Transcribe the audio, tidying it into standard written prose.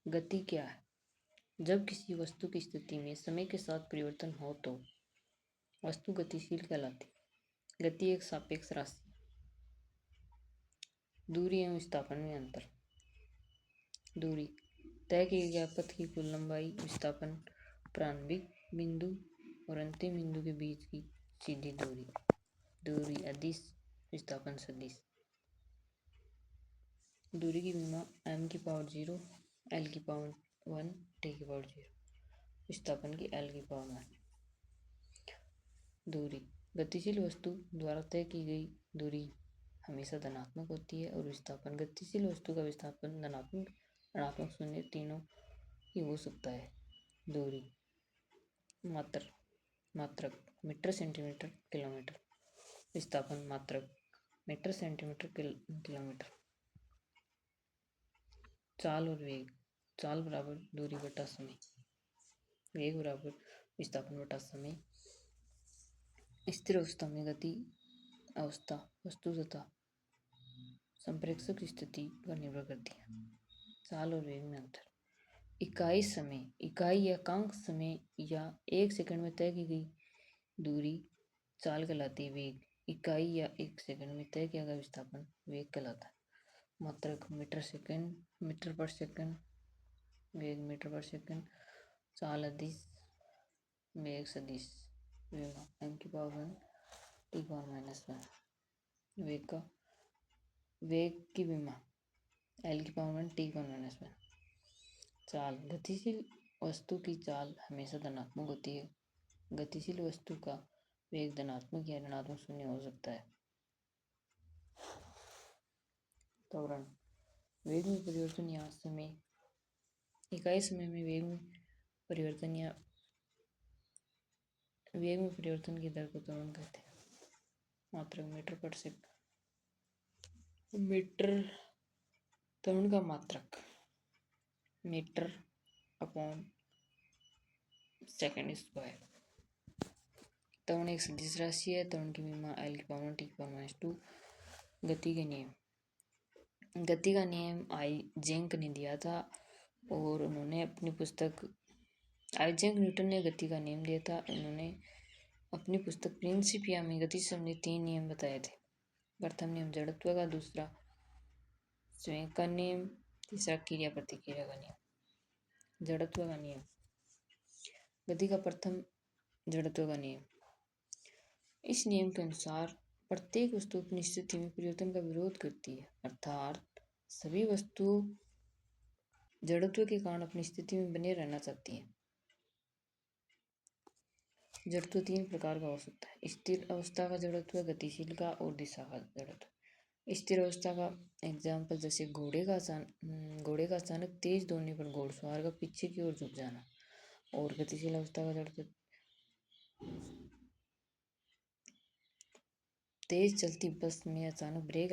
गति क्या है? जब किसी वस्तु की स्थिति में समय के साथ परिवर्तन हो तो वस्तु गतिशील कहलाती है। गति एक सापेक्ष राशि है। दूरी एवं विस्थापन में अंतर। दूरी तय किए गए पथ की कुल लंबाई, विस्थापन प्रारंभिक बिंदु और अंतिम बिंदु के बीच की सीधी दूरी। दूरी अदिश, विस्थापन सदिश। दूरी की विमा m⁴0, l⁴1, t⁴0। विस्थापन की l⁴1। दूरी गतिशील वस्तु द्वारा तय की गई दूरी हमेशा धनात्मक होती है और विस्थापन गतिशील वस्तु का विस्थापन धनात्मक, ऋणात्मक, शून्य तीनों ही हो सकता है। दूरी मात्रक मीटर, सेंटीमीटर, किलोमीटर। विस्थापन मात्रक मीटर, सेंटीमीटर, किलोमीटर। चाल और वेग। चाल बराबर दूरी बटा समय, वेग बराबर विस्थापन बटा समय। स्थिर अवस्था में गति अवस्था वस्तु तथा संप्रेक्षक स्थिति पर निर्भर करती है। चाल और वेग में अंतर। इकाई समय, इकाई या कांक समय या 1 सेकंड में तय की गई दूरी चाल कहलाती है। वेग इकाई या 1 सेकंड में तय किया गया विस्थापन वेग कहलाता है। मात्रक मीटर सेकंड, मीटर पर सेकंड। वेग मीटर पर सेकंड। चाल अदिश, वेग सदिश। विमा m⁴1, t⁴1। वेग की विमा l⁴1, t⁴1। चाल गतिशील वस्तु की चाल हमेशा धनात्मक होती है। गतिशील वस्तु का वेग धनात्मक या ऋणात्मक शून्य हो सकता है। त्वरण वेग में परिवर्तन या समय। इकाई समय में वेग में परिवर्तन की दर को त्वरण कहते हैं। मात्रक मीटर पर सेकंड। मीटर त्वरण का मात्रक मीटर अपॉन सेकंड स्क्वायर। त्वरण एक सदिश राशि है। त्वरण की विमा l⁴1, t⁴2। गति के नियम। गति का नियम आइजेंक ने दिया था और उन्होंने अपनी पुस्तक आइजेंक न्यूटन ने गति का नियम दिया था। उन्होंने अपनी पुस्तक प्रिंसिपिया में गति संबंधी 3 नियम बताए थे। प्रथम नियम जड़त्व का, दूसरा स्वयं का नियम, तीसरा क्रिया प्रतिक्रिया का नियम। जड़त्व का नियम। गति का प्रथम जड़त्व का नियम। इस नियम के अनुसार प्रत्येक वस्तु अपनी स्थिति में परिवर्तन का विरोध करती है, अर्थात सभी वस्तुओं जड़त्व के कारण अपनी स्थिति में बने रहना चाहती हैं। जड़त्व 3 प्रकार का हो सकता है। स्थिर अवस्था का जड़त्व, गतिशील का और दिशा का जड़त्व। स्थिर अवस्था का एग्जाम्पल जैसे घोड़े का अचानक तेज दौड़ने पर घोड़सवार का पीछे की ओर झुक जाना। और गतिशील अवस्था का जड़त्व तेज चलती बस में अचानक ब्रेक